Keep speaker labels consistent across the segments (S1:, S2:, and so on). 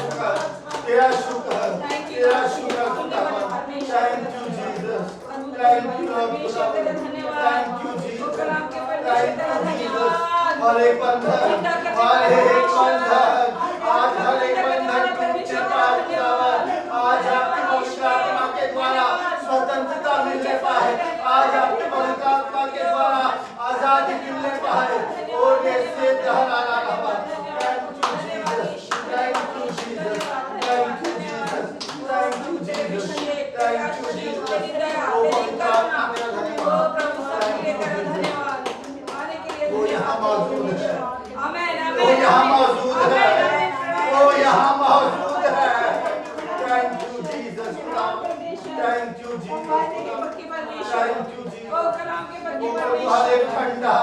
S1: तेरा शुक्र, तेरा शुक्र खुदावन। Thank you Jesus, thank you lord खुदावन, thank you Jesus, thank you Jesus. हर एक बंधन, आज हर एक बंधन टूट चुका है खुदावन। आज आपकी पवित्र आत्मा के द्वारा स्वतंत्रता मिलने पाए, आज आपकी पवित्र आत्मा के द्वारा आजादी मिलने पाए। और ये से दहरा रहा। Thank you Jesus, thank you Jesus, thank you Jesus, thank you Jesus, thank you Jesus. ओ पवित्र आत्मा मेरा धन्यवाद, वो यहाँ मौजूद है, वो यहाँ मौजूद है, वो यहाँ मौजूद है। Thank you Jesus, thank you Jesus, thank you Jesus. हर एक ठंडा,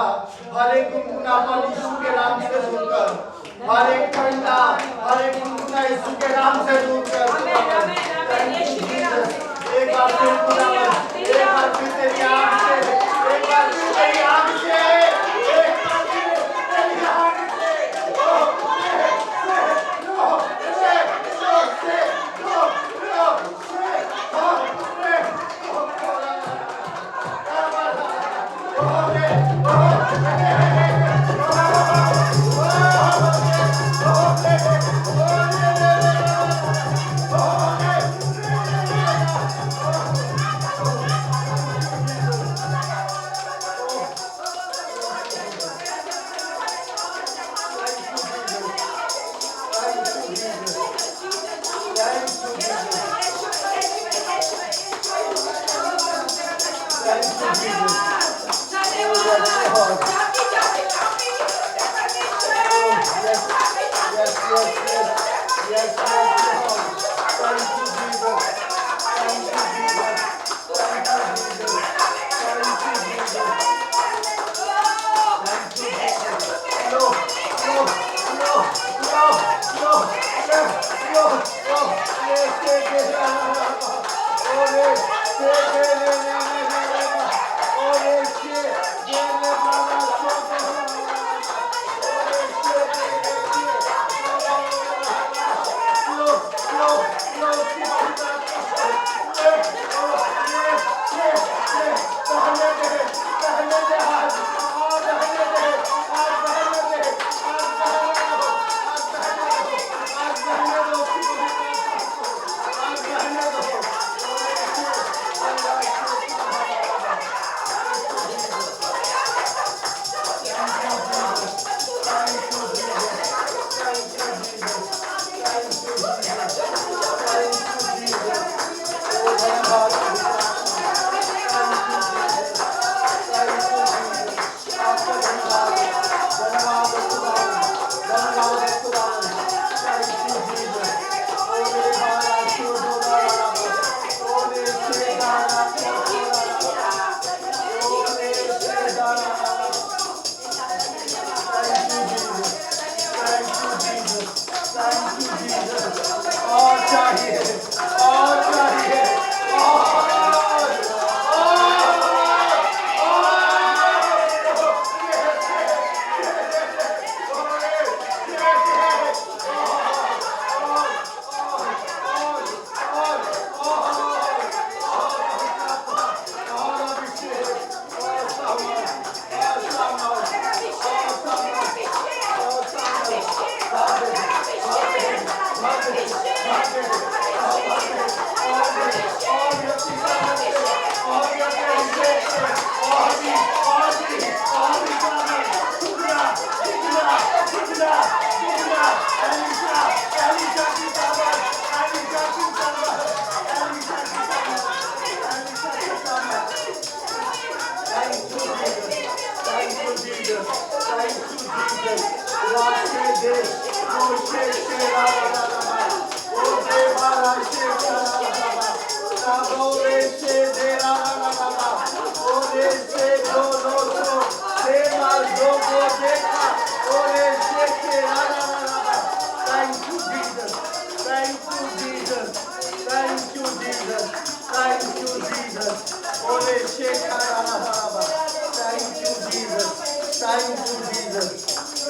S1: हर एक गुनगुना यीशु के नाम से दूर कर, हर एक ठंडा, हर एक गुनगुना यीशु के नाम से दूर कर। Thank you Jesus. एक बार फिर खुदावन, एक बार फिर तेरी आँख से, एक बार फिर तेरी आँख से, एक बार फिर तेरी आँख से।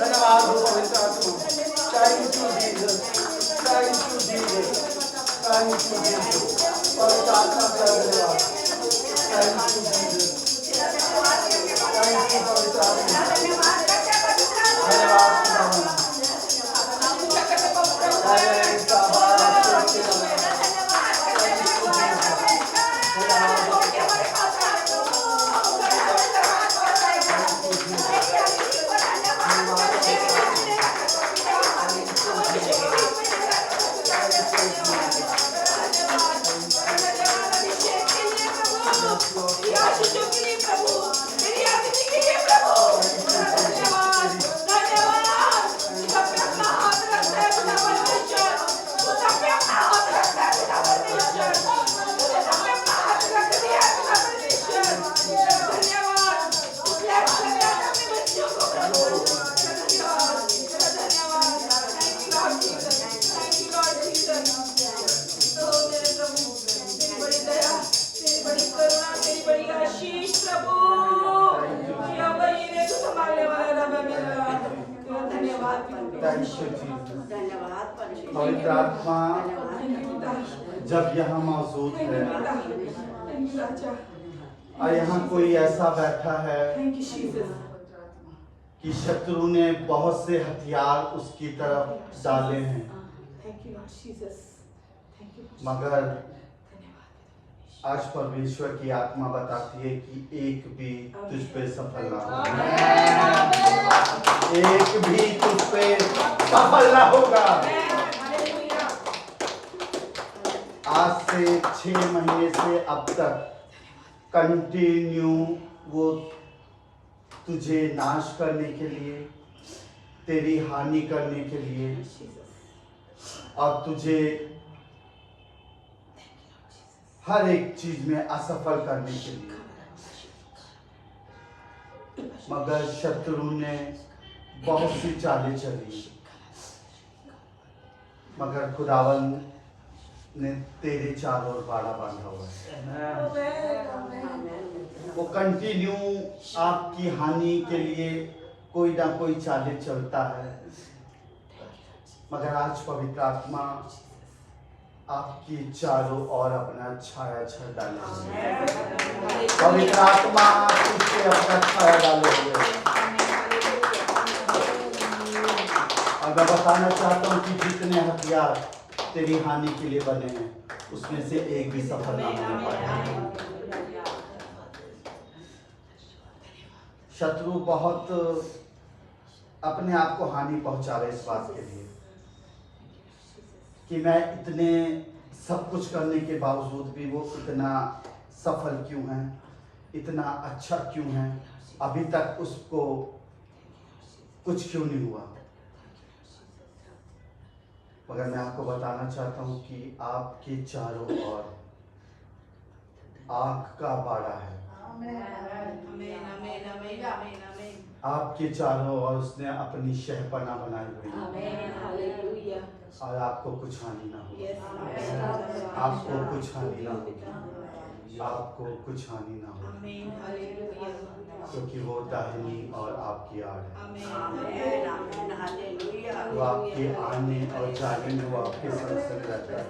S1: धन्यवाद हो पवित्र आत्मा। Thank you Jesus, Thank you, Jesus. Thank you, Jesus. पवित्र आत्मा का धन्यवाद। Thank you, Jesus. Thank you, पवित्र आत्मा। धन्यवाद खुदावन। पवित्र आत्मा जब यहाँ मौजूद है और यहाँ कोई ऐसा बैठा है कि शत्रु ने बहुत से हथियार उसकी तरफ डाले हैं, मगर आज परमेश्वर की आत्मा बताती है कि एक भी तुझ पे सफल ना होगा, एक भी तुझ पे सफल ना होगा। आज से 6 महीने से अब तक कंटिन्यू वो तुझे नाश करने के लिए, तेरी हानि करने के लिए और तुझे हर एक चीज में असफल करने के लिए, मगर शत्रु ने बहुत सी चालें चली, मगर खुदावन ने तेरे चारों ओर बाड़ा बांधा हुआ है। वो कंटिन्यू आपकी हानि के लिए कोई ना कोई चालें चलता है, मगर आज पवित्र आत्मा आपकी चारों ओर अपना छाया छड़ डालेंगे। पवित्र आत्मा उससे अपना छाया डालेंगे। और मैं बताना चाहता हूँ कि जितने हथियार तेरी हानि के लिए बने हैं, उसमें से एक भी सफल ना होने पाए। शत्रु बहुत अपने आप को हानि पहुंचावे इस बात के लिए कि मैं इतने सब कुछ करने के बावजूद भी वो इतना सफल क्यों है, इतना अच्छा क्यों है, अभी तक उसको कुछ क्यों नहीं हुआ। मगर मैं आपको बताना चाहता हूँ कि आपके चारों ओर आग का बाड़ा है। आपके चारों ओर उसने अपनी शहपना बनाई हुई है और आपको कुछ हानि ना हो, आपको कुछ हानि ना हो, आपको कुछ हानि ना हो, क्योंकि वो दाहिनी और आपकी आड़ है। वो आपके आने और जाने में वो आपके संग संग रहता है।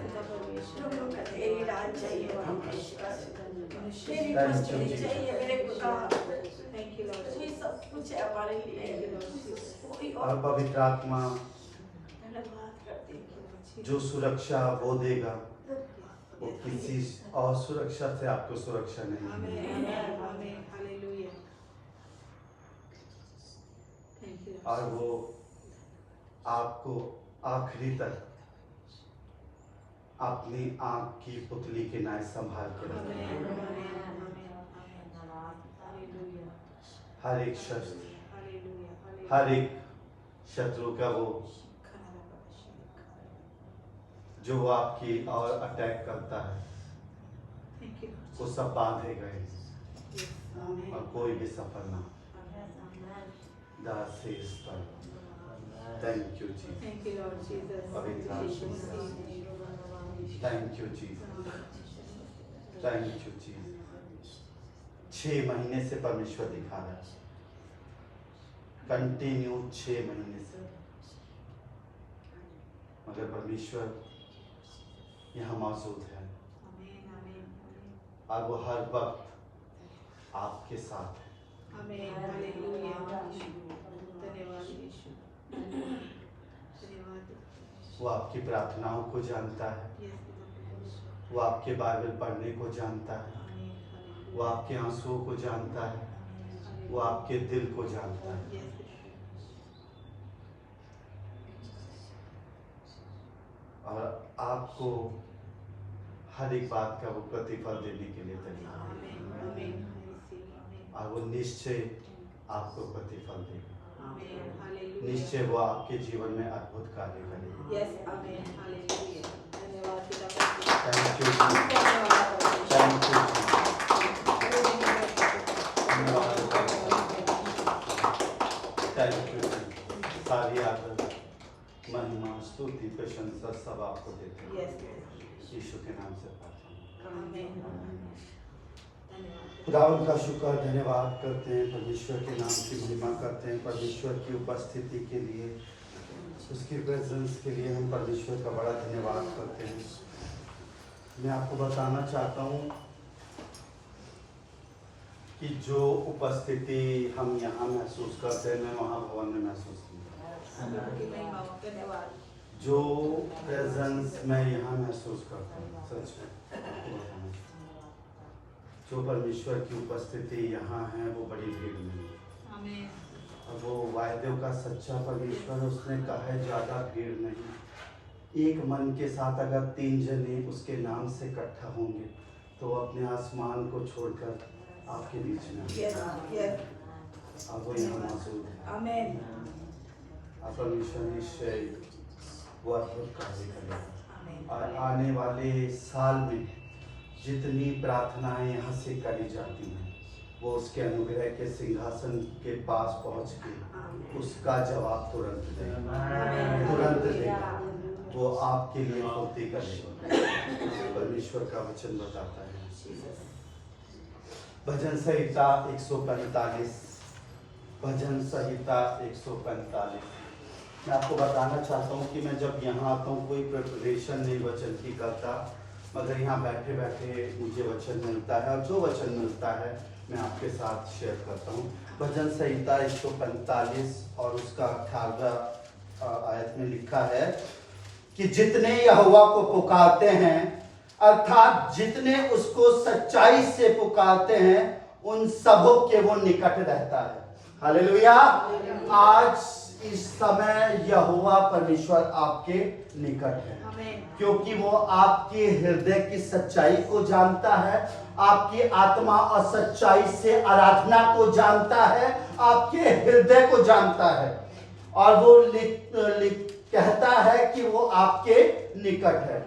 S1: और पवित्र आत्मा जो सुरक्षा वो देगा, वो किसी और सुरक्षा से आपको सुरक्षा नहीं मिलेगी। और वो आपको आखिरी तक अपनी आंख की पुतली के नाय संभाल के रखेगा। हर एक शस्त्र, हर एक शत्रु का वो जो आपकी और अटैक करता है, वो सब बांधे गए और कोई भी सफल ना। दास पर थैंक यू जी, पवित्र thank you ji, thank you ji. 6 महीने से परमेश्वर दिखा रहा है, कंटिन्यू 6 महीने से, मगर परमेश्वर यहाँ मौजूद है और वो हर वक्त आपके साथ है। वो आपकी प्रार्थनाओं को जानता है, वो आपके बाइबल पढ़ने को जानता है, वो आपके आंसुओं को जानता है, वो आपके दिल को जानता है। और आपको हर एक बात का वो प्रतिफल देने के लिए तैयार है और वो निश्चय आपको प्रतिफल देगा। निश्चय वो आपके जीवन में अद्भुत कार्य करेगा। Thank you, thank you, thank you. सारी आदर, महिमा, स्तुति, प्रशंसा सब आपको देते हैं। यीशु के नाम से प्रार्थना। खुदावंद का शुक्र धन्यवाद करते हैं, परमेश्वर के नाम की महिमा करते हैं, परमेश्वर की उपस्थिति के लिए, उसकी प्रेजेंस के लिए हम परमेश्वर का बड़ा धन्यवाद करते हैं। मैं आपको बताना चाहता हूँ कि जो उपस्थिति हम यहाँ महसूस करते हैं, मैं वहाँ भवन में महसूस नहीं करता। जो प्रेजेंस मैं यहाँ महसूस करता हूँ, सच में जो परमेश्वर की उपस्थिति यहाँ है वो बड़ी भीड़ में है। और वो वायदों का सच्चा परमेश्वर, उसने कहा है ज़्यादा भीड़ नहीं, एक मन के साथ अगर 3 जने उसके नाम से इकट्ठा होंगे तो अपने आसमान को छोड़कर आपके बीच में अब वो यहाँ मौजूद है। और परमेश्वर निश्चय वो अद्भुत कार्य करेगा। और आने वाले साल में जितनी प्रार्थनाएं यहाँ से करी जाती हैं, वो उसके अनुग्रह के सिंहासन के पास पहुँच के उसका जवाब तुरंत देगा। वो आपके लिए पूर्ति करेगा। परमेश्वर का वचन बताता है, भजन संहिता 145, भजन संहिता 145। मैं आपको बताना चाहता हूँ कि मैं जब यहाँ आता हूँ कोई प्रिपरेशन नहीं वचन की करता, मगर यहाँ बैठे बैठे मुझे वचन मिलता है और जो वचन मिलता है मैं आपके साथ शेयर करता हूँ। भजन संहिता 145 और उसका 18 आयत में लिखा है कि जितने यहोवा को पुकारते हैं, अर्थात जितने उसको सच्चाई से पुकारते हैं, उन सबों के वो निकट रहता है। हालेलुया। आज इस समय यहोवा परमेश्वर आपके निकट है, क्योंकि वो आपके हृदय की सच्चाई को जानता है, आपकी आत्मा और सच्चाई से आराधना को जानता है, आपके हृदय को जानता है। और वो कहता है कि वो आपके निकट है।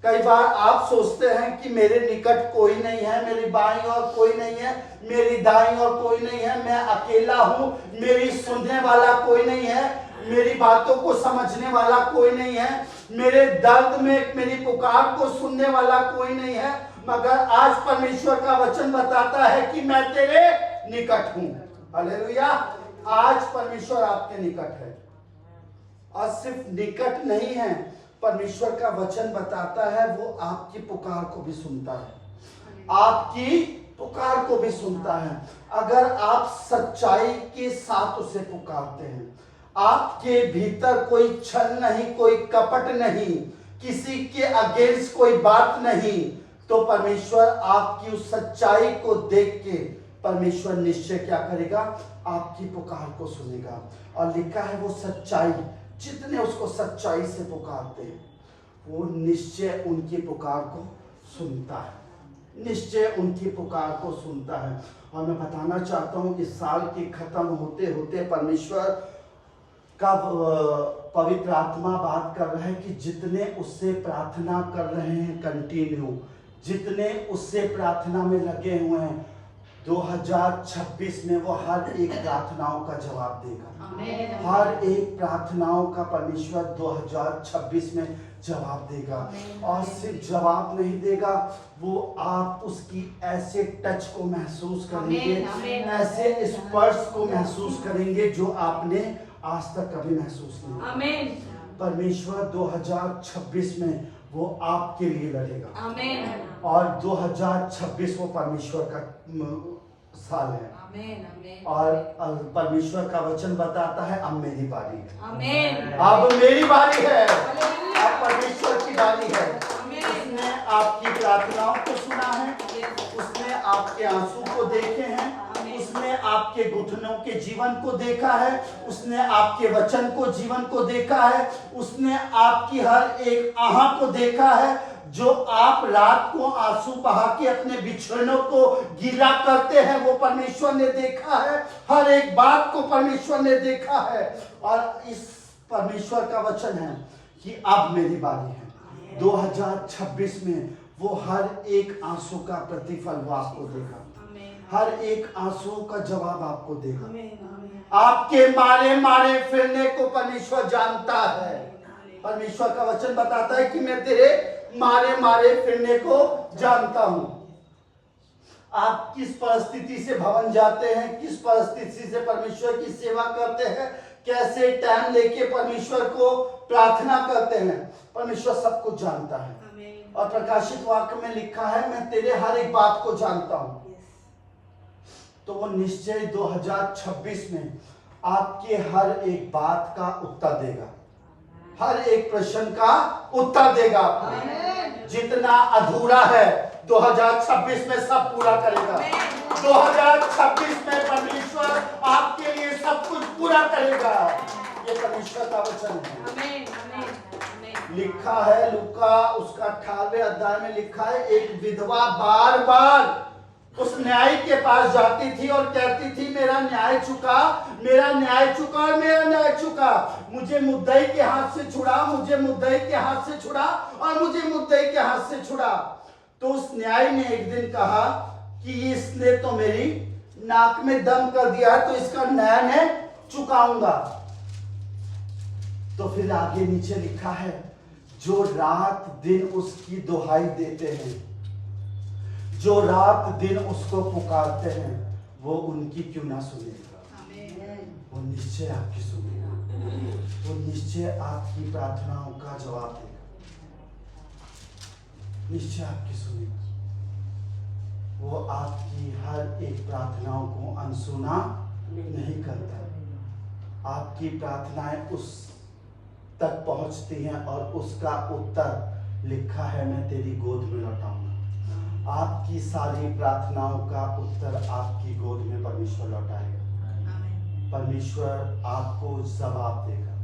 S1: कई बार आप सोचते हैं कि मेरे निकट कोई नहीं है, मेरी बाईं ओर कोई नहीं है, मेरी दाईं ओर कोई नहीं है, मैं अकेला हूं, मेरी सुनने वाला कोई नहीं है, मेरी बातों को समझने वाला कोई नहीं है, मेरे दर्द में मेरी पुकार को सुनने वाला कोई नहीं है। मगर आज परमेश्वर का वचन बताता है कि मैं तेरे निकट हूं। हालेलुया। आज परमेश्वर आपके निकट है। और सिर्फ निकट नहीं है, परमेश्वर का वचन बताता है वो आपकी पुकार को भी सुनता है, आपकी पुकार को भी सुनता है। अगर आप सच्चाई के साथ उसे पुकारते हैं, आपके भीतर कोई छल नहीं, कोई कपट नहीं, किसी के अगेंस्ट कोई बात नहीं, तो परमेश्वर आपकी उस सच्चाई को देख के परमेश्वर निश्चय क्या करेगा, आपकी पुकार को सुनेगा। और लिखा है वो सच्चाई, जितने उसको सच्चाई से पुकारते हैं वो निश्चय उनकी पुकार को सुनता है, निश्चय उनकी पुकार को सुनता है। और मैं बताना चाहता हूँ इस साल के खत्म होते होते परमेश्वर का पवित्र आत्मा बात कर रहा है कि जितने उससे प्रार्थना कर रहे हैं कंटिन्यू, जितने उससे प्रार्थना में लगे हुए हैं, 2026 में वो हर एक प्रार्थनाओं का जवाब देगा। हर एक प्रार्थनाओं का परमेश्वर 2026 में जवाब देगा। और सिर्फ जवाब नहीं देगा, वो आप उसकी ऐसे टच को महसूस करेंगे, ऐसे स्पर्श को महसूस करेंगे जो आपने आज तक कभी महसूस नहीं किया।
S2: परमेश्वर 2026 में वो आपके लिए लड़ेगा।
S3: आमीन।
S2: और 2026 वो परमेश्वर का साल है।
S3: आमीन, आमीन।
S2: और परमेश्वर का वचन बताता है अब मेरी बारी है।
S3: आमीन।
S2: अब मेरी बारी है।
S3: हालेलुया।
S2: अब परमेश्वर की बारी है।
S3: आमीन।
S2: उसने आपकी प्रार्थनाओं को सुना है, उसने आपके आंसू को देखे हैं, उसने आपके घुटनों के जीवन को देखा है, उसने आपके वचन को जीवन को देखा है, उसने आपकी हर एक आह को देखा है। जो आप रात को आंसू बहा के अपने बिछड़नों को गीला करते हैं वो परमेश्वर ने देखा है। हर एक बात को परमेश्वर ने देखा है। और इस परमेश्वर का वचन है कि अब मेरी बारी है। 2026 में वो हर एक आंसू का प्रतिफल वो आपको देगा, हर एक आंसू का जवाब आपको देगा। आपके मारे मारे फिरने को परमेश्वर जानता है। परमेश्वर का वचन बताता है कि मैं तेरे मारे मारे फिरने को जानता हूं। आप किस परिस्थिति से भवन जाते हैं, किस परिस्थिति से परमेश्वर की सेवा करते हैं, कैसे टाइम लेके परमेश्वर को प्रार्थना करते हैं, परमेश्वर सब कुछ जानता है। और प्रकाशित वाक्य में लिखा है मैं तेरे हर एक बात को जानता हूं। तो वो निश्चय 2026 में आपके हर एक बात का उत्तर देगा, हर एक प्रश्न का उत्तर देगा। जितना अधूरा है 2026 में सब पूरा करेगा। 2026 में परमेश्वर आपके लिए सब कुछ पूरा करेगा। ये परमेश्वर का वचन है। लिखा है लूका उसका 18वें अध्याय में लिखा है एक विधवा बार बार उस न्यायी के पास जाती थी और कहती थी मेरा न्याय चुका, मेरा न्याय चुका और मेरा न्याय चुका, मुझे मुद्दई के हाथ से छुड़ा, मुझे मुद्दई के हाथ से छुड़ा और मुझे मुद्दई के हाथ से छुड़ा। तो उस न्यायी ने एक दिन कहा कि इसने तो मेरी नाक में दम कर दिया है तो इसका न्याय मैं चुकाऊंगा। तो फिर आगे नीचे लिखा है जो रात दिन उसकी दुहाई देते हैं, जो रात दिन उसको पुकारते हैं वो उनकी क्यों ना सुनेगा। वो निश्चय आपकी सुनेगा, वो निश्चय आपकी प्रार्थनाओं का जवाब देगा, निश्चय आपकी सुनेगा। वो आपकी हर एक प्रार्थनाओं को अनसुना नहीं करता। आपकी प्रार्थनाएं उस तक पहुंचती हैं और उसका उत्तर लिखा है मैं तेरी गोद में लौटाऊंगा। आपकी सारी प्रार्थनाओं का उत्तर आपकी गोद में परमेश्वर लौटाएगा। परमेश्वर आपको जवाब देगा।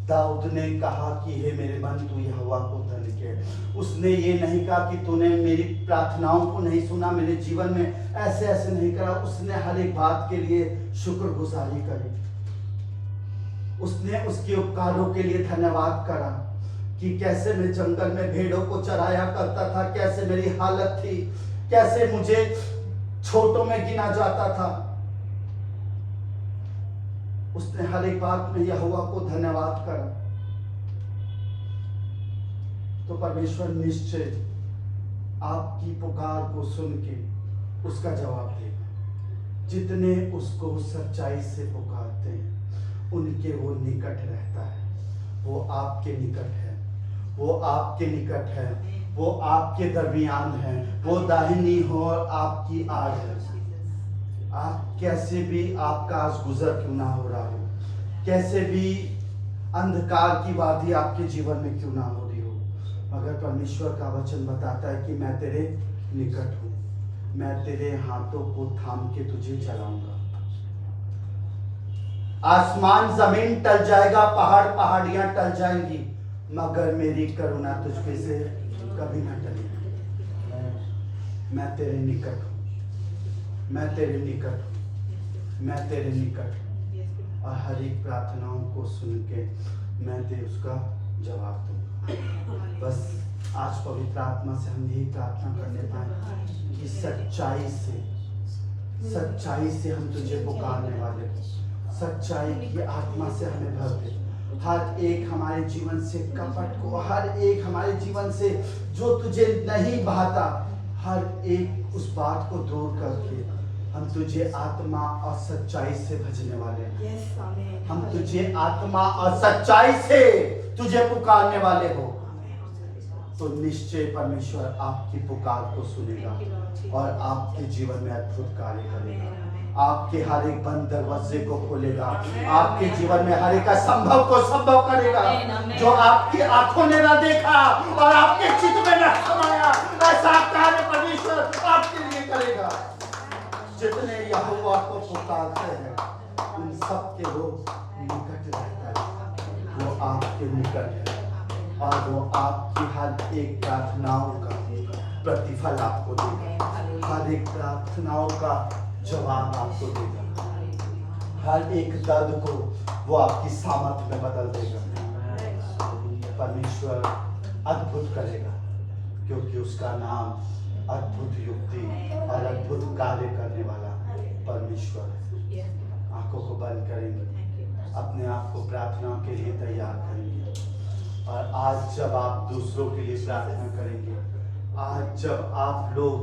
S2: दाऊद ने कहा कि हे मेरे मन तू यहोवा को धन्य कह। उसने ये नहीं कहा कि तूने मेरी प्रार्थनाओं को नहीं सुना, मेरे जीवन में ऐसे ऐसे नहीं करा। उसने हर एक बात के लिए शुक्रगुजारी करी। उसने उसके उपकारों के लिए धन्यवाद करा कि कैसे मैं जंगल में भेड़ों को चराया करता था, कैसे मेरी हालत थी, कैसे मुझे छोटों में गिना जाता था। उसने हर एक बात में यहोवा को धन्यवाद करा। तो परमेश्वर निश्चय आपकी पुकार को सुन के उसका जवाब देगा। जितने उसको सच्चाई से पुकारते हैं उनके वो निकट रहता है। वो आपके निकट है, वो आपके निकट है, वो आपके दरमियान है, वो दाहिनी ओर आपकी आड़ है। आप कैसे भी आपका आज गुजर क्यों ना हो रहा हो, कैसे भी अंधकार की वादी आपके जीवन में क्यों ना हो रही हो, मगर परमेश्वर का वचन बताता है कि मैं तेरे निकट हूं, मैं तेरे हाथों को थाम के तुझे चलाऊंगा। आसमान जमीन टल जाएगा, पहाड़ पहाड़ियां टल जाएंगी, मगर मेरी करुणा तुझ पे से कभी न टलेगी। मैं तेरे निकट हूं, मैं तेरे निकट हूं, मैं तेरे निकट हूं। और हर एक प्रार्थनाओं को सुन के मैं तेरे उसका जवाब दूंगा। बस आज पवित्र आत्मा से हम यही प्रार्थना करने पाए कि सच्चाई से हम तुझे पुकारने वाले, सच्चाई की आत्मा से हमें भर दे। हर एक हमारे जीवन से कपट को, हर एक हमारे जीवन से जो तुझे नहीं भाता, हर एक उस बात को दूर करके हम तुझे आत्मा और सच्चाई से भजने वाले हैं।
S4: Yes, Amen.
S2: हम तुझे आत्मा और सच्चाई से तुझे पुकारने वाले हो, तो निश्चय परमेश्वर आपकी पुकार को सुनेगा और आपके जीवन में अद्भुत कार्य करेगा। आपके हर एक बंद दरवाजे को खोलेगा, आपके जीवन में हर एक असंभव को संभव करेगा। जो आपकी आंखों ने ना देखा और आपके चित्त में ना समाया, ऐसा कार्य परमेश्वर आपके लिए करेगा। जितने यहोवा को पुकारते हैं उन सब के वो निकट रहता है, वो आपके निकट है और वो आपकी हर एक प्रार्थनाओं का प्रतिफल आपको देगा, हर एक प्रार्थनाओं का जवाब आपको देगा, हर एक दर्द को वो आपकी सामर्थ में बदल देगा। परमेश्वर अद्भुत करेगा, क्योंकि उसका नाम अद्भुत युक्ति और अद्भुत कार्य करने वाला परमेश्वर है। आंखों को बंद करेंगे, अपने आप को प्रार्थना के लिए तैयार करेंगे। और आज जब आप दूसरों के लिए प्रार्थना करेंगे, आज जब आप लोग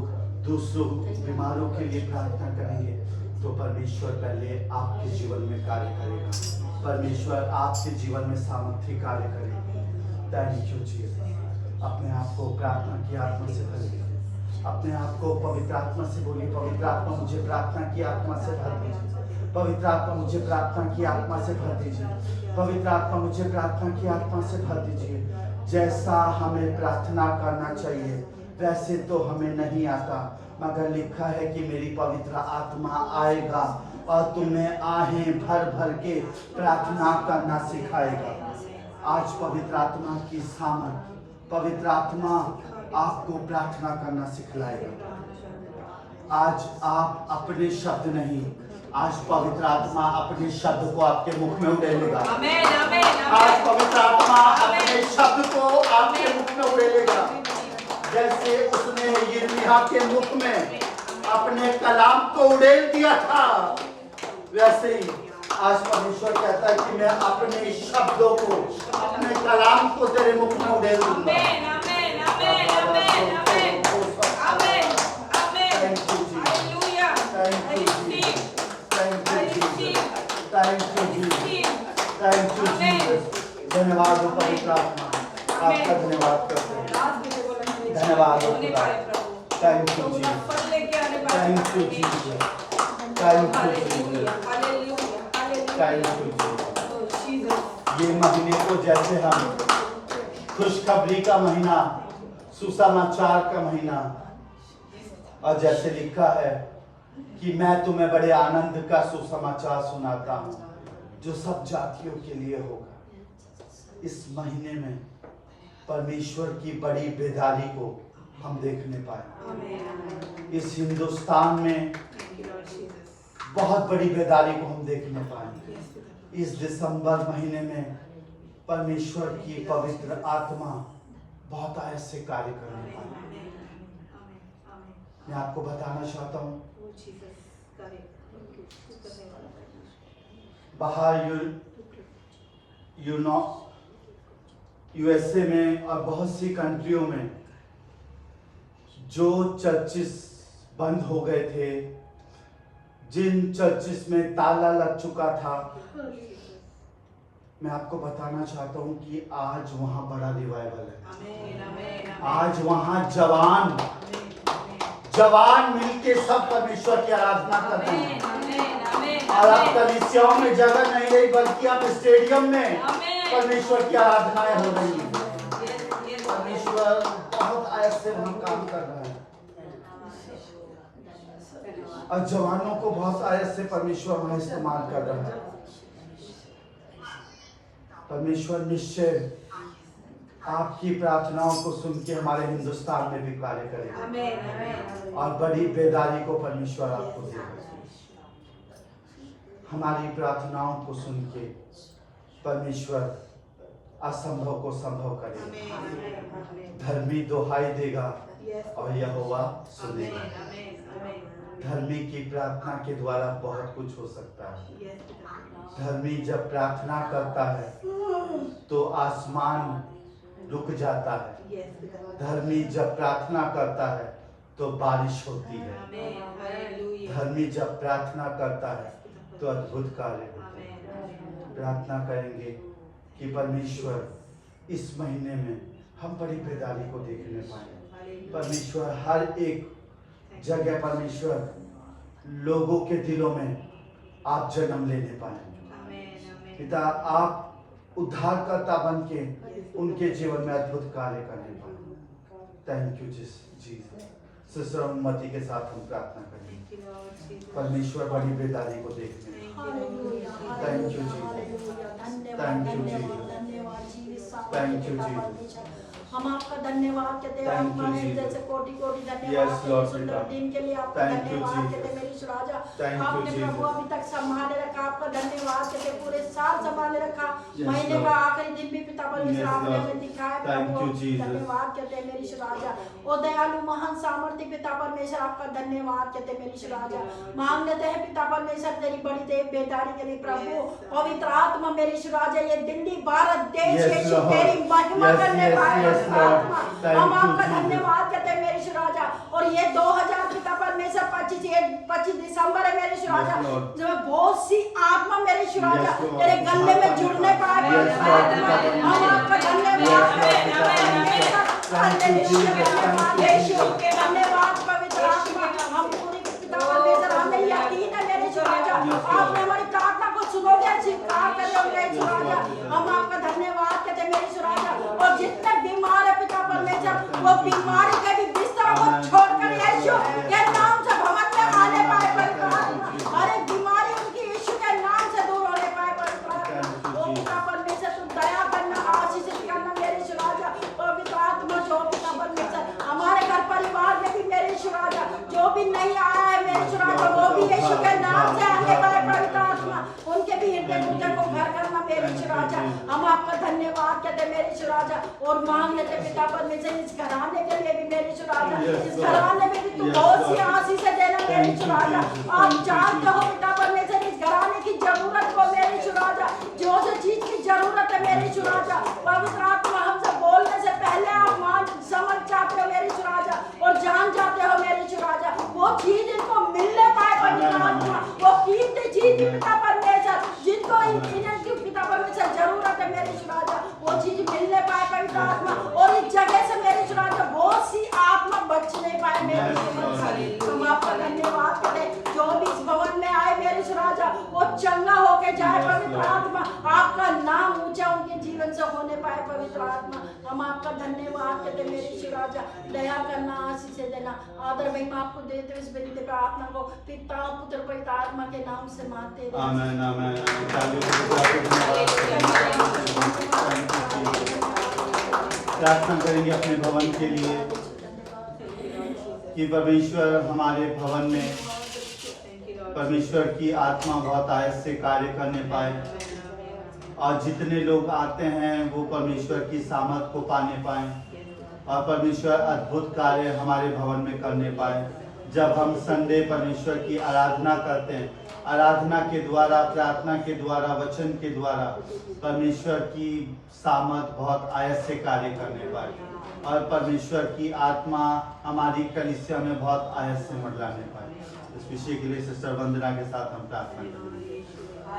S2: दूसरों बीमारों के लिए प्रार्थना करेंगे, तो परमेश्वर पहले आपके जीवन में कार्य करेगा। परमेश्वर आपके जीवन में सामर्थ्य कार्य करेगा। Thank you Jesus. अपने आप को प्रार्थना की आत्मा से भरिए, अपने आप को पवित्र आत्मा से बोलिए, पवित्र आत्मा मुझे प्रार्थना की आत्मा से भर दीजिए, पवित्र आत्मा मुझे प्रार्थना की आत्मा से भर दीजिए, पवित्र आत्मा मुझे प्रार्थना की आत्मा से भर दीजिए। जैसा हमें प्रार्थना करना चाहिए वैसे तो हमें नहीं आता, मगर लिखा है कि मेरी पवित्र आत्मा आएगा और तुम्हें आहें भर भर के प्रार्थना करना सिखाएगा। आज पवित्र आत्मा की सामर्थ, पवित्र आत्मा आपको प्रार्थना करना सिखलाएगा। आज आप अपने शब्द नहीं, आज पवित्र आत्मा अपने शब्द को आपके मुख में उड़ेलेगा। आज पवित्र आत्मा अपने शब्द को आपके मुख में उड़ेलेगा। जैसे उसने यिर्मयाह के मुख में अपने कलाम को उड़ेल दिया था, वैसे ही आज परमेश्वर कहता है कि मैं अपने शब्दों को, अपने कलाम को तेरे मुख में उड़ेल दूंगा। धन्यवाद हो पवित्र आत्मा, आपका धन्यवाद करते हैं। धन्यवाद हो खुदा। Thank you Jesus, thank you Jesus, thank you Jesus, thank you Jesus. ये महीने को जैसे हम खुशखबरी का महीना, सुसमाचार का महीना, और जैसे लिखा है कि मैं तुम्हें बड़े आनंद का सुसमाचार सुनाता हूँ जो सब जातियों के लिए होगा। इस महीने में परमेश्वर की बड़ी बेदारी को हम देखने पाए। इस हिंदुस्तान में बहुत बड़ी बेदारी को हम देखने पाए। इस दिसंबर महीने में परमेश्वर की पवित्र आत्मा बहुत ऐसे कार्य करने पाए। मैं आपको बताना चाहता हूँ, बाहर यूएसए में और बहुत सी कंट्रियों में जो चर्चिस बंद हो गए थे, जिन चर्चिस में ताला लग चुका था, मैं आपको बताना चाहता हूं कि आज वहां बड़ा रिवाइवल है। आज वहां जवान मिलके सब परमेश्वर की आराधना कर रहे हैं। और अब कलीसियाओं में जगह नहीं रही, बल्कि अब स्टेडियम में परमेश्वर की आराधनाएं हो रही हैं। परमेश्वर बहुत ऐसे वहां काम कर रहा है और जवानों को बहुत ऐसे परमेश्वर वहां इस्तेमाल कर रहा है। परमेश्वर निश्चय आपकी प्रार्थनाओं को सुन के हमारे हिंदुस्तान में भी कार्य करेगा और बड़ी बेदारी को परमेश्वर आपको देगा। हमारी प्रार्थनाओं को सुन के परमेश्वर असंभव को संभव करेगा। धर्मी दुहाई देगा और यहोवा सुनेगा। धर्मी की प्रार्थना के द्वारा बहुत कुछ हो सकता है। धर्मी जब प्रार्थना करता है तो आसमान रुक जाता है। धर्मी जब प्रार्थना करता है तो बारिश होती है।
S3: आमेन हालेलुया
S2: धर्मी जब प्रार्थना करता है तो अद्भुत कार्य होते हैं।
S3: आमेन
S2: प्रार्थना करेंगे कि परमेश्वर इस महीने में हम बड़ी बेदारी को देखने पाए। परमेश्वर हर एक जगह परमेश्वर लोगों के दिलों में आप जन्म लेने पाए।
S3: आमेन
S2: पिता आप उद्धारकर्ता बन के उनके जीवन में अद्भुत कार्य करने पाए। Thank you Jesus. सिस्टर मती के साथ हम प्रार्थना करेंगे परमेश्वर बड़ी बेदारी को देखने। Thank you Jesus. Thank you Jesus. Thank you Jesus.
S4: हम आपका धन्यवाद कहते हैं।
S2: Thank you,
S4: हमारे
S2: Jesus.
S4: जैसे कोटि कोटि
S2: Yes,
S4: धन्यवाद
S2: Lord,
S4: सुंदर
S2: पिता।
S4: दिन के लिए आपका
S2: Thank you,
S4: धन्यवाद कहते हैं।
S2: Jesus.
S4: मेरी राजा
S2: Thank you,
S4: आपने
S2: Jesus.
S4: प्रभु अभी तक संभाले रखा, आपका धन्यवाद कहते हैं। पूरे साल संभाले रखा,
S2: Yes,
S4: महीने
S2: Lord.
S4: का आखिरी दिन भी पिता परमेश्वर
S2: Yes,
S4: आपने
S2: Lord.
S4: हमें दिखाया।
S2: Thank
S4: Prabhu
S2: you, Jesus.
S4: धन्यवाद कहते हैं मेरी राजा। ओ दयालु महान सामर्थ्य पिता परमेश्वर आपका धन्यवाद कहते हैं मेरी राजा। मांग लेते हैं पिता परमेश्वर तेरी बड़ी देव बेदारी के लिए प्रभु पवित्र आत्मा मेरी राजा ये दिल्ली भारत देश
S2: Yes,
S4: यीशु
S2: Lord.
S4: तेरी महिमा
S2: Yes,
S4: करने
S2: yes,
S4: पाए
S2: yes,
S4: पवित्र
S2: Lord.
S4: आत्मा।
S2: Thank
S4: हम
S2: you,
S4: आपका
S2: Jesus.
S4: धन्यवाद कहते हैं मेरी राजा। और ये 2000 पिता परमेश्वर 25 दिसंबर है मेरे राजा।
S2: Yes, Lord.
S4: जो बहुत सी आत्मा मेरे राजा
S2: Yes, Lord.
S4: तेरे गले में जुड़ने पाए
S2: Yes,
S4: पवित्र
S2: Lord.
S4: आत्मा। हम आपका धन्यवाद
S2: Yes, Lord. Thank you, Jesus. Thank you,
S4: Yeshu
S2: Jesus.
S4: धन्यवाद पवित्र आत्मा। हम पूरी पिता परमेश्वर हमें यकीन है मेरे राजा आपने हमारी प्रार्थना को सुनोगे स्वीकार करोगे मेरे राजा। हम आपका धन्यवाद कहते हैं मेरे राजा। और जितने बीमार है पिता परमेश्वर वो बीमारी के भी बिस्तर को छोड़कर यीशु के नाम से भवन में आने पाए पवित्र आत्मा। हर एक बीमारी उनकी यीशु के नाम से दूर होने पाए पवित्र आत्मा। ओ पिता परमेश्वर तू दया करना आशीष करना मेरे राजा। पवित्र आत्मा जो पिता परमेश्वर हमारे घर परिवार में भी मेरे राजा जो भी नहीं आया है मेरे राजा वो भी यीशु के नाम से आने पाए पवित्र आत्मा। उनके भी हृदय मुद्दे को घर करना मेरे राजा। हम आपका धन्यवाद कहते मेरे राजा। और मांग लेते पिता परमेश्वर इस घराने के लिए भी मेरे राजा। इस घराने में भी तू बहुत सी आशीष देना मेरे राजा। आप जानते हो पिता परमेश्वर इस घराने की जरूरत को मेरे राजा। जो चीज की जरूरत है मेरे राजा पवित्र आत्मा हमसे बोलने से पहले आप मान समझ जाते हो मेरे राजा और जान जाते हो मेरे राजा। वो चीज इनको मिलने पाए पवित्र आत्मा। वो कीमती चीज पिता परमेश्वर जिनको इनकी पिता परमेश्वर जरूरत है मेरे राजा वो चीज मिलने पाए पवित्र आत्मा। और इस जगह से मेरे राजा बहुत सी आत्मा बच नहीं पाए मेरे जीवन से। हम आपका धन्यवाद करें जो भी इस भवन में आए मेरे राजा वो चंगा होके जाए पवित्र आत्मा। आपका नाम ऊंचा उनके जीवन से होने पाए पवित्र आत्मा। हम आपका धन्यवाद करते मेरे राजा। दया करना आशीष देना आदर महिमा आपको देते इस विनती प्रार्थना को पिता पुत्र पवित्र आत्मा के नाम से मांगते हैं।
S2: आमेन आमेन। प्रार्थना करेंगे अपने भवन के लिए कि परमेश्वर हमारे भवन में परमेश्वर की आत्मा बहुत आयत से कार्य करने पाए और जितने लोग आते हैं वो परमेश्वर की सामर्थ को पाने पाए और परमेश्वर अद्भुत कार्य हमारे भवन में करने पाए। जब हम संडे परमेश्वर की आराधना करते हैं, आराधना के द्वारा, प्रार्थना के द्वारा, वचन के द्वारा परमेश्वर की सामर्थ बहुत आयत से कार्य करने पाए और परमेश्वर की आत्मा हमारी कलीसिया में बहुत आयत से मंडलाने पाए। इस विषय के लिए सिस्टर वंदना के साथ हम प्रार्थना करेंगे।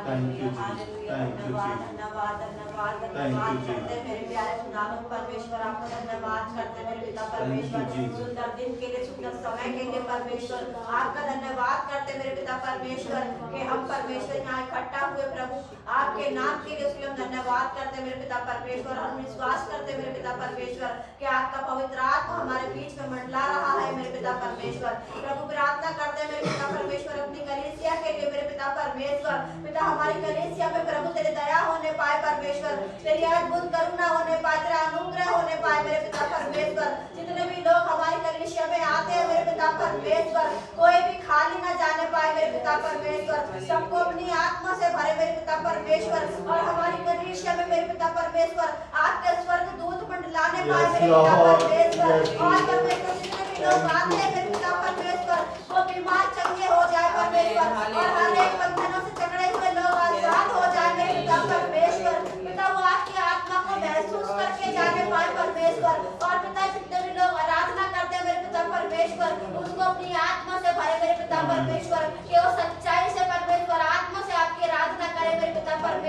S2: Thank you ji, thank you ji,
S5: धन्यवाद धन्यवाद
S2: Thank you,
S5: धन्यवाद
S2: Jesus.
S5: करते हैं मेरे प्यारे खुदावन परमेश्वर। आपको धन्यवाद करते हैं मेरे पिता परमेश्वर।
S2: Thank you, Jesus.
S5: सुंदर दिन के लिए सुंदर समय के लिए परमेश्वर आपका धन्यवाद करते हैं मेरे पिता परमेश्वर कि हम परमेश्वर यहाँ इकट्ठा हुए प्रभु आपके नाम के लिए उसके लिए हम धन्यवाद करते हैं मेरे पिता परमेश्वर। हम विश्वास करते हैं मेरे पिता परमेश्वर कि आपका पवित्र आत्मा हमारे बीच में मंडला रहा है मेरे पिता परमेश्वर। प्रभु प्रार्थना करते हैं मेरे पिता परमेश्वर अपनी कलीसिया के लिए मेरे पिता परमेश्वर। पिता हमारी कलीसिया में प्रभु तेरी दया होने पाए परमेश्वर, तेरी अद्भुत करुणा होने पाए, तेरा अनुग्रह होने पाए मेरे पिता परमेश्वर। जितने भी लोग हमारी कलीसिया में आते हैं मेरे पिता परमेश्वर कोई भी खाली ना जाने पाए मेरे पिता परमेश्वर। सबको अपनी आत्मा से भरे मेरे पिता परमेश्वर और हमारी कलीसिया में मेरे पिता परमेश्वर आपके स्वर्ग दूत मंडलाने पाए मेरे पिता परमेश्वर। और परमेश्वर जितने भी लोग आते हैं मेरे पिता परमेश्वर वो बीमार चंगे हो जाए परमेश्वर और हर एक बंधनों से जकड़े हुए लोग आजाद हो जाए मेरे पिता परमेश्वर। पिता वो आपकी आत्मा को महसूस करके जाने पाए परमेश्वर। और पिता जितने भी लोग आराधना करते हैं मेरे पिता परमेश्वर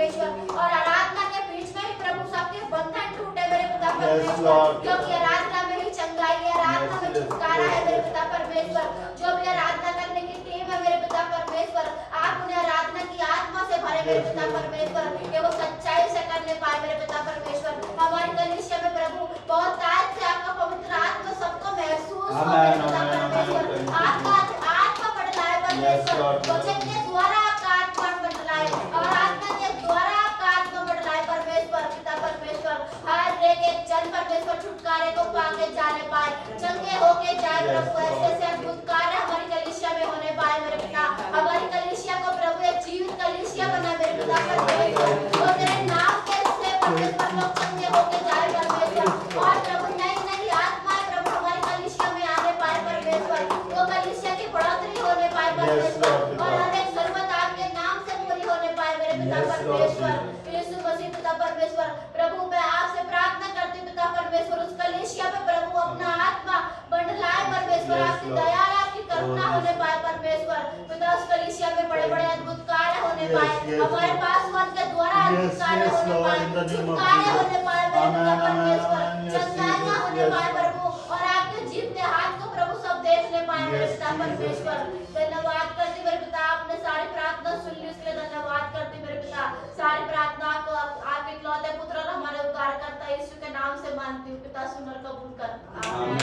S5: परमेश्वर, और आराधना के बीच में ही प्रभु सबके बंधन टूटे मेरे पिता
S2: Yes,
S5: परमेश्वर,
S2: Lord.
S5: क्योंकि आराधना में ही चंगाई है, आराधना में छुटकारा है मेरे पिता परमेश्वर। जो भी आराधना करने की टीम है मेरे पिता परमेश्वर, आप उन्हें आराधना की आत्मा से भरे मेरे पिता परमेश्वर, कि वो सच्चाई से करने पाए मेरे पिता परमेश्वर। हमारी कलीसिया में प्रभु बहुत ताज से आपका पवित्र आत्मा सबको महसूस हो मेरे पिता परमेश्वर, आपका आत्मा मंडलाए परमेश्वर, वचन के द्वारा आपका आत्मा मंडलाए, और आत्मा के द्वारा आपका आत्मा मंडलाए परमेश्वर, पिता परमेश्वर। हर एक जन परमेश्वर छुटकारे को पाके जाने पाए, चंगे होके जाए प्रभु, ऐसे ऐसे अद्भुत कार्य हमारी कलीसिया में होने पाए मेरे पिता। हमारी कलीसिया को प्रभु एक जीवित कलीसिया बना मेरे पिता परमेश्वर, तो तेरे नाम के से परमेश्वर लोग चंगे होके जाए परमेश्वर, और प्रभु नई नई आत्माएं प्रभु हमारी कलीसिया में आने पाए परमेश्वर, वो कलीसिया की बढ़ोतरी होने पाए परमेश्वर, और हर एक जरूरत आपके नाम से पूरी होने पाए मेरे पिता परमेश्वर। यीशु मसीह पिता परमेश्वर, प्रभु मैं आपसे प्रार्थना करती हूँ पिता परमेश्वर, उस कलीसिया में प्रभु अपना आत्मा मंडलाए परमेश्वर, आपकी दया और आपकी करुणा होने पाए परमेश्वर, पिता उस कलीसिया में बड़े बड़े अद्भुत कार्य होने पाए, हमारे पासवान के द्वारा अद्भुत कार्य होने पाए, छुटकारे होने पाए मेरे पिता परमेश्वर, चंगाइयाँ होने पाए प्रभु, और आपके जीवते हाथ को प्रभु सब देखने पाए मेरे पिता परमेश्वर। धन्यवाद करती मेरे पिता, आपने सारी प्रार्थना सुन ली, इसके लिए धन्यवाद करती मेरे पिता। सारी प्रार्थना को आपके इकलौते पुत्र और हमारे उद्धारकर्ता यीशु के नाम से मांगती हूँ पिता, सुन और कबूल कर। आमीन।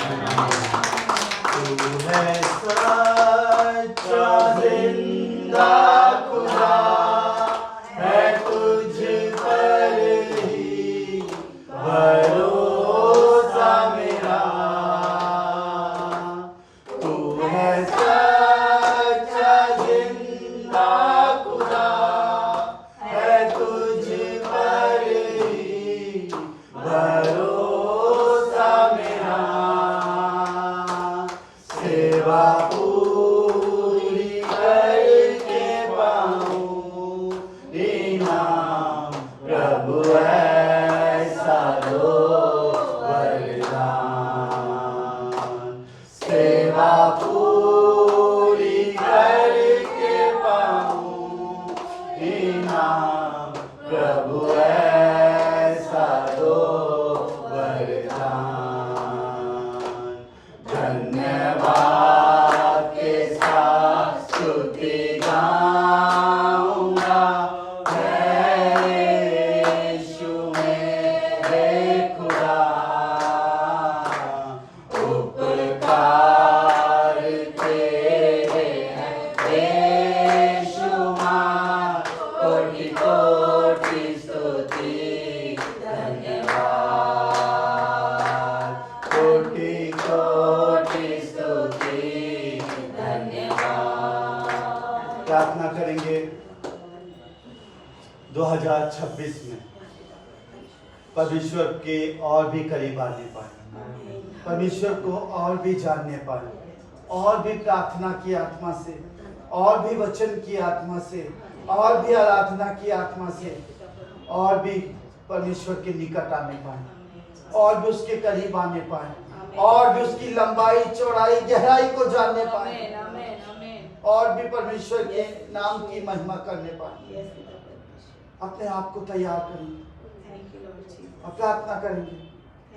S2: तू है सच्चा जिंदा खुदा, है तुझ पर ही भरोसा मेरा। तू है सच्चा जिंदा खुदा, है तुझ पर ही भरोसा मेरा। सेवा पूरी करके पाऊं इनाम, प्रभु ऐसा दो वरदान। सेवा पूरी करके पाऊं इनाम, प्रभु ऐसा दो वरदान। धन्यवाद के साथ स्तुति गाऊंगा, यीशु मेरे खुदा। उपकार तेरे हैं बेशुमार, कोटि कोटि स्तुति धन्यवाद, कोटि कोटि स्तुति धन्यवाद। प्रार्थना करेंगे 2026 में परमेश्वर के और भी करीब आने पाए, परमेश्वर को और भी जानने पाए, और भी प्रार्थना की आत्मा से, और भी वचन की आत्मा से, और भी आराधना की आत्मा से, और भी परमेश्वर के निकट आने पाए, और भी उसके करीब आने पाए, और भी उसकी लंबाई चौड़ाई गहराई को जानने पाए, और भी परमेश्वर के नाम की महिमा करने पाए। अपने आप को तैयार करेंगे और प्रार्थना करेंगे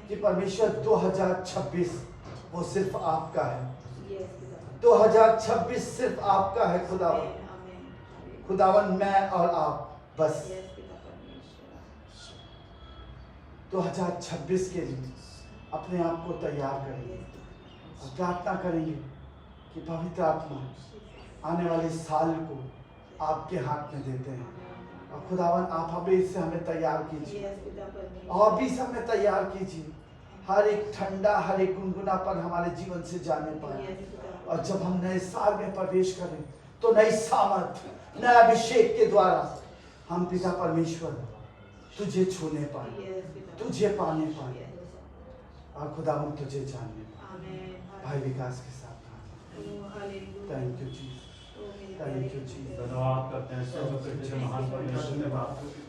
S2: कि परमेश्वर 2026 वो सिर्फ आपका है, 2026 सिर्फ आपका है खुदावन। खुदावन मैं और आप बस 2026 के लिए अपने आप को तैयार करेंगे और प्रार्थना करेंगे कि पवित्र आत्मा आने वाले साल को आपके हाथ में देते हैं, और खुदावन आप हमें इससे हमें तैयार कीजिए, और भी से हमें तैयार कीजिए, हर एक ठंडा हर एक गुनगुनापन हमारे जीवन से जाने पाए, और जब हम नए साल में प्रवेश करें तो नई सामर्थ नए अभिषेक के द्वारा हम पिता परमेश्वर तुझे छूने पाए, तुझे पाने पाए, और खुदावन तुझे जानने पाए। भाई विकास के साथ thank you Jesus. Thank you ji.
S6: धन्यवाद करते हैं सर्व कृष्ण महान परमेश्वर पिता,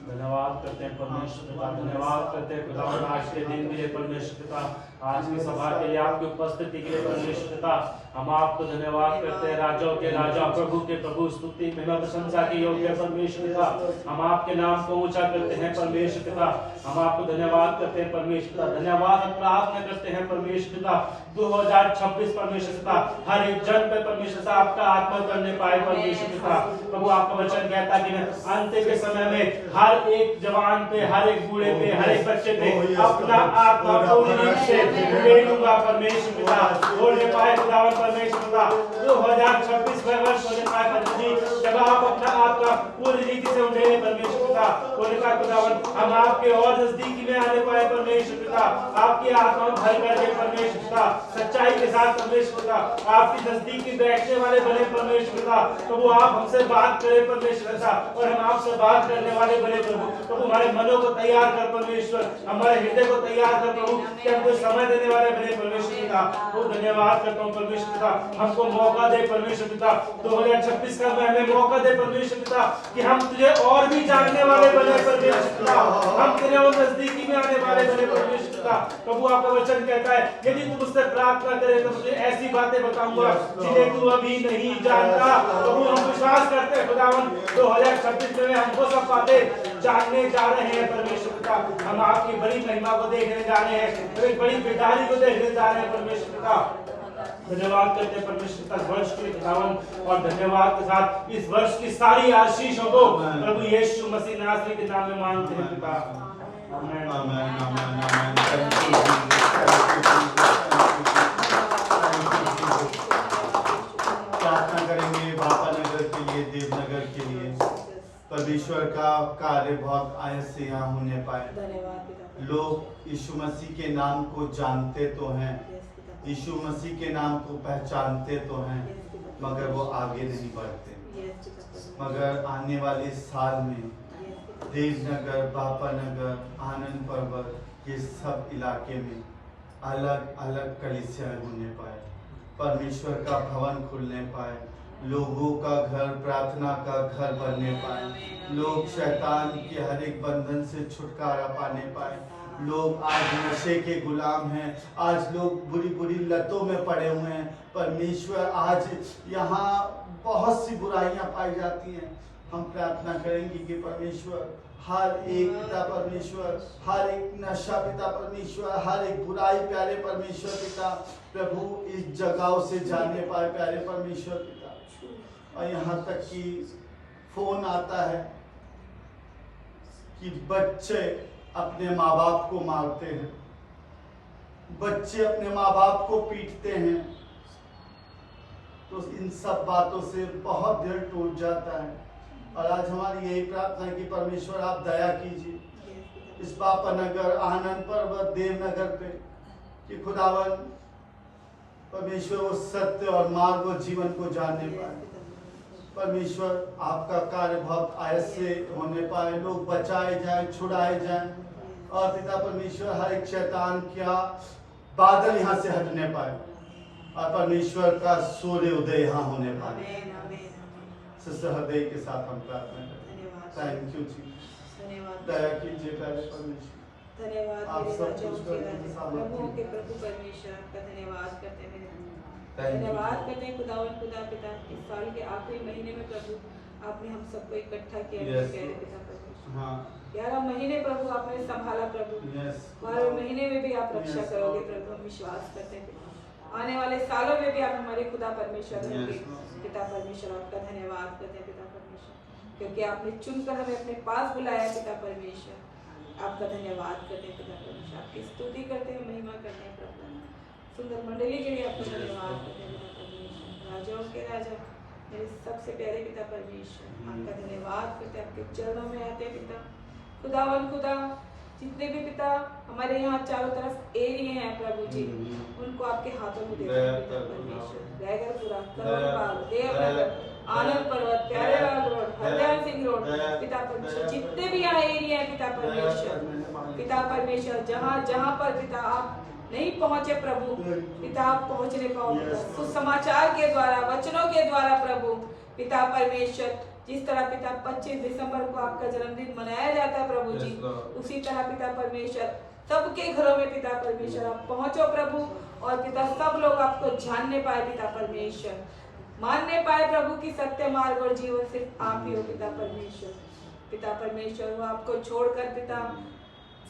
S6: धन्यवाद करते हैं परमेश्वर पिता, धन्यवाद करते हैं खुदावन आज के दिन के लिए परमेश्वर पिता, आज की सभा के लिए आपकी उपस्थिति के लिए परमेश्वर पिता, हम आपको धन्यवाद करते हैं। राजाओं के राजा, प्रभु के प्रभु, स्तुति महिमा प्रशंसा के योग्य परमेश्वर पिता, हम आपके नाम को ऊंचा करते हैं परमेश्वर पिता, हम आपको धन्यवाद करते हैं परमेश्वर पिता, धन्यवाद प्रार्थना करते हैं परमेश्वर पिता 2026 परमेश्वर पिता हर एक जन पे परमेश्वर पिता आपका आत्मा करने पाए परमेश्वर पिता। प्रभु आपका वचन कहता है कि मैं अंत के समय में हर एक जवान पे, हर एक बूढ़े पे, हर एक बच्चे पे अपना आत्मा पूरी रीत से ले लूंगा परमेश्वर पिता, होने पाए खुदावन परमेश्वर पिता 2026 में वर्ष होने पाए परमेश्वर जी, जब आप अपना आत्मा पूरी रीति से उठेंगे परमेश्वर पिता, होने पाए खुदावन हम आपके और नजदीकी में आने पाए परमेश्वर पिता, आपकी आत्मा भर करके परमेश्वर पिता सच्चाई के साथ परमेश्वर पिता आपकी नजदीकी बैठने वाले बने परमेश्वर पिता। प्रभु आप हमसे बात करें परमेश्वर पिता और हम आपसे बात करने वाले बने प्रभु। प्रभु हमारे मनों को तैयार कर परमेश्वर, हमारे हृदय को तैयार कर प्रभु कि हमको समय देने वाले बने परमेश्वर पिता। वो धन्यवाद करता हूँ परमेश्वर पिता, हमको मौका दे परमेश्वर पिता 2026 का हमें मौका दे परमेश्वर पिता कि हम तुझे और भी जानने वाले बने परमेश्वर पिता, हम तेरे और नजदीकी में आने वाले बने परमेश्वर पिता। प्रभु आपका वचन कहता है यदि तुम मुझसे प्रार्थना करे तो मुझे ऐसी बातें बताऊंगा जिन्हें तू अभी नहीं जानता। प्रभु हम विश्वास करते हैं खुदावन 2026 में हम वो सब बातें जानने जा रहे हैं परमेश्वर पिता, हम आपकी बड़ी महिमा को देखने जा रहे हैं, एक बड़ी बेदारी को देखने जा रहे हैं परमेश्वर पिता। धन्यवाद करते हैं परमेश्वर पिता वर्ष के खुदावन, और धन्यवाद के साथ इस वर्ष की सारी आशीषों को प्रभु यीशु मसीह नासरी के नाम में मांगते हैं पिता, आमीन
S1: आमीन आमीन आमीन। प्रार्थना करेंगे बापा नगर के लिए, देवनगर के लिए, परमेश्वर का कार्य बहुत आयत से यहाँ होने पाए। लोग यीशु मसीह के नाम को जानते तो हैं, यीशु मसीह के नाम को पहचानते तो हैं, मगर वो आगे नहीं बढ़ते। मगर आने वाले साल में देवनगर, बापा नगर, आनंद पर्वत, ये सब इलाके में अलग अलग कलीसियाएं होने पाए, परमेश्वर का भवन खुलने पाए, लोगों का घर, प्रार्थना का घर बनने पाए, लोग शैतान के हर एक बंधन से छुटकारा पाने पाए। लोग आज नशे के गुलाम हैं, आज लोग बुरी बुरी लतों में पड़े हुए हैं। परमेश्वर आज यहाँ बहुत सी बुराइयां पाई जाती हैं। हम प्रार्थना करेंगे कि परमेश्वर हर एक पिता परमेश्वर, हर एक नशा पिता परमेश्वर, हर एक बुराई प्यारे परमेश्वर पिता प्रभु इस जगहों से जाने पाए प्यारे परमेश्वर पिता। और यहाँ तक कि फोन आता है कि बच्चे अपने माँ बाप को मारते हैं, बच्चे अपने माँ बाप को पीटते हैं, तो इन सब बातों से बहुत दिल टूट जाता है। और आज हमारी यही प्रार्थना है कि परमेश्वर आप दया कीजिए इस बापा नगर, आनंद पर्वत, देवनगर पे, कि खुदावन परमेश्वर वो सत्य और मार्ग और जीवन को जानने पाए। परमेश्वर आपका कार्य बहुत आयत से होने पाए, लोग बचाए जाएं, छुड़ाए जाएं, और पिता परमेश्वर हर एक शैतान क्या बादल यहाँ से हटने पाए, और परमेश्वर का सूर्य उदय यहाँ होने पाए। हृदय के साथ हम प्रार्थना करें। थैंक यू जी, दया कीजिए प्यारे परमेश्वर,
S3: धन्यवाद
S1: आप सब कुछ
S3: प्रभु के प्रभु परमेश्वर आपका धन्यवाद करते हैं, धन्यवाद करते हैं खुदावन खुदा पिता। इस साल के आखिरी महीने में प्रभु आपने हम सबको इकट्ठा किया प्यारे पिता परमेश्वर। 11 महीने प्रभु आपने संभाला प्रभु, 12 महीने में भी आप रक्षा करोगे प्रभु, हम विश्वास करते हैं। आने वाले सालों में भी आप हमारे खुदा परमेश्वर होंगे पिता परमेश्वर। आपका धन्यवाद करते हैं पिता परमेश्वर, क्योंकि आपने चुनकर हमें अपने पास बुलाया पिता परमेश्वर। आपका धन्यवाद करते हैं पिता परमेश्वर, आपकी स्तुति करते हैं, महिमा करते हैं प्रभु। सुंदर मंडली के लिए आपका धन्यवाद करते हैं पिता परमेश्वर। राजाओं के राजा मेरे सबसे प्यारे पिता परमेश्वर, आपका धन्यवाद करते हैं। आपके चरणों में आते हैं पिता खुदावन खुदा। जितने भी पिता हमारे यहाँ चारों तरफ एरिए हैं प्रभु जी, उनको आपके हाथों में देते हैं पिता परमेश्वर। रायगढ़पुरा, करोलबाग, देवनगर, आनंद पर्वत, प्यारेलाल रोड, हरदयाल सिंह रोड पिता परमेश्वर, जितने भी यहाँ एरिया है पिता परमेश्वर, पिता परमेश्वर, जहाँ जहाँ पर पिता आप नहीं पहुंचे प्रभु पिता आप पहुंचने पाओ पिता। सुसमाचार के द्वारा, वचनों के द्वारा प्रभु पिता परमेश्वर, जिस तरह पिता 25 दिसंबर को आपका जन्मदिन मनाया जाता है प्रभु जी, उसी तरह पिता परमेश्वर सबके घरों में पिता परमेश्वर आप पहुंचो प्रभु, और पिता सब लोग आपको जानने पाए पिता परमेश्वर, मानने पाए प्रभु की सत्य मार्ग और जीवन सिर्फ आप ही हो पिता परमेश्वर। पिता परमेश्वर वो आपको छोड़कर पिता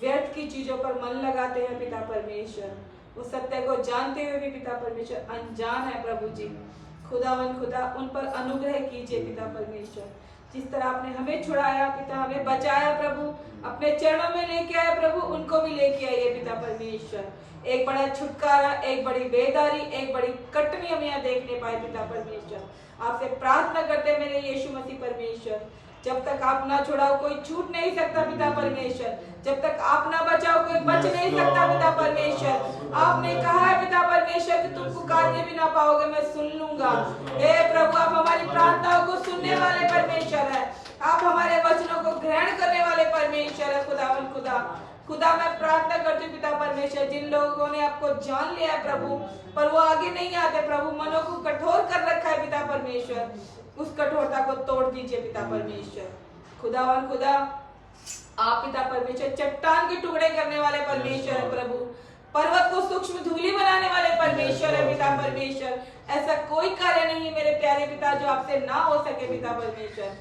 S3: व्यर्थ की चीजों पर मन लगाते हैं पिता परमेश्वर, वो सत्य को जानते हुए भी पिता परमेश्वर अनजान है प्रभु जी। खुदावन खुदा उन पर अनुग्रह कीजिए पिता परमेश्वर, जिस तरह आपने हमें छुड़ाया पिता, हमें बचाया प्रभु, अपने चरणों में लेके आए प्रभु, उनको भी लेके आइए पिता परमेश्वर। एक बड़ा छुटकारा, एक बड़ी बेदारी, एक बड़ी कटनी हम यहाँ देखने पाए पिता परमेश्वर। आपसे प्रार्थना करते मेरे यीशु मसीह परमेश्वर, जब तक आप ना छुड़ाओ कोई छूट नहीं सकता पिता परमेश्वर, जब तक आप ना बचाओ कोई बच नहीं सकता पिता परमेश्वर। आपने कहा है पिता परमेश्वर कि तुम पुकारने भी ना पाओगे, मैं सुन लूंगा। हे प्रभु आप हमारी प्रार्थनाओं को सुनने वाले परमेश्वर है, आप हमारे वचनों को ग्रहण करने वाले परमेश्वर है। खुदावन खुदा खुदा मैं प्रार्थना करती हूँ पिता परमेश्वर, जिन लोगों ने आपको जान लिया है प्रभु पर वो आगे नहीं आते प्रभु, मनों को कठोर कर रखा है पिता परमेश्वर, उस कठोरता को तोड़ दीजिए पिता परमेश्वर। खुदावन खुदा आप पिता परमेश्वर चट्टान के टुकड़े करने वाले परमेश्वर है प्रभु, पर्वत को सूक्ष्म धूलि बनाने वाले परमेश्वर है पिता परमेश्वर। ऐसा कोई कार्य नहीं है मेरे प्यारे पिता जो आपसे ना हो सके पिता परमेश्वर।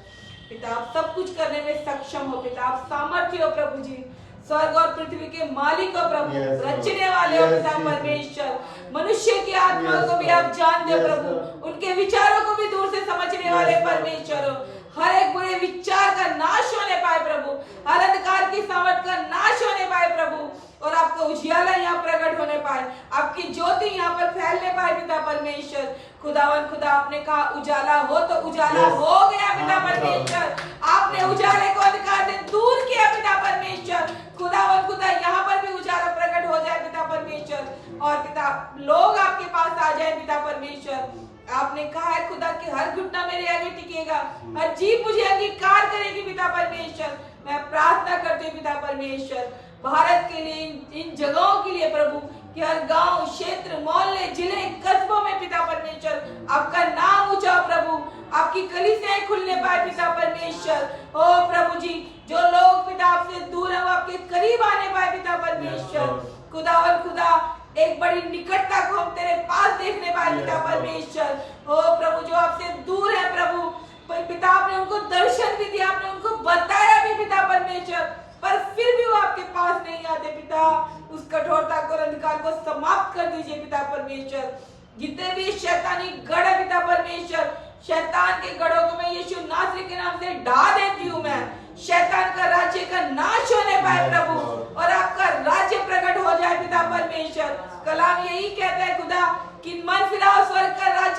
S3: पिता आप सब कुछ करने में सक्षम हो पिता, आप सामर्थ्य हो प्रभु जी, स्वर्ग और पृथ्वी के मालिक हो प्रभु, रचने वाले हो पिता परमेश्वर। मनुष्य की आत्मा को भी आप जानते हो प्रभु, उनके विचारों को भी दूर से समझने वाले परमेश्वर हो। हर एक बुरे विचार का नाश होने पाए प्रभु, हर अंधकार की सामर्थ का नाश होने पाए प्रभु, और आपका उजियाला यहाँ प्रकट होने पाए, आपकी ज्योति यहाँ पर फैलने पाए पिता परमेश्वर। खुदावन खुदा आपने कहा उजाला हो तो उजाला हो गया पिता परमेश्वर, आपने उजाले को अंधकार से दूर किया पिता परमेश्वर। खुदावन खुदा यहाँ पर भी उजाला प्रकट हो जाए पिता परमेश्वर, और पिता लोग आपके पास आ जाए पिता परमेश्वर। आपने कहा है खुदा कि हर घुटना मेरे आगे टिकेगा, हर जीभ मुझे अंगीकार करेगी पिता परमेश्वर। मैं प्रार्थना करती हूँ पिता परमेश्वर भारत के लिए, इन जगहों के लिए प्रभु, कि हर गांव, क्षेत्र, मोहल्ले, जिले, कस्बों में पिता परमेश्वर आपका नाम ऊंचा प्रभु, आपकी कलीसियाएं खुलने पाए पिता परमेश्वर। ओ प्रभु जी जो लोग पिता आपसे दूर है वो आपके करीब आने पाए पिता परमेश्वर। खुदावन खुदा एक बड़ी निकटता को हम तेरे पास देखने पाए पिता परमेश्वर। ओ प्रभु जो आपसे दूर है प्रभु पिता, आपने उनको दर्शन भी दिया, आपने उनको बताया भी पिता परमेश्वर, पर फिर भी वो आपके पास नहीं आते पिता। उस कठोरता को, अंधकार को समाप्त कर दीजिए पिता परमेश्वर। जितने भी शैतानी गढ़ है पिता परमेश्वर, शैतान के गढ़ों को मैं यीशु नासरी के नाम से ढा देती हूँ। मैं शैतान का राज्य का नाश होने पाए प्रभु, और आपका राज्य प्रकट हो जाए पिता परमेश्वर। कलाम यही कहता है खुदा कि मन फिराओ, स्वर्ग का राज्य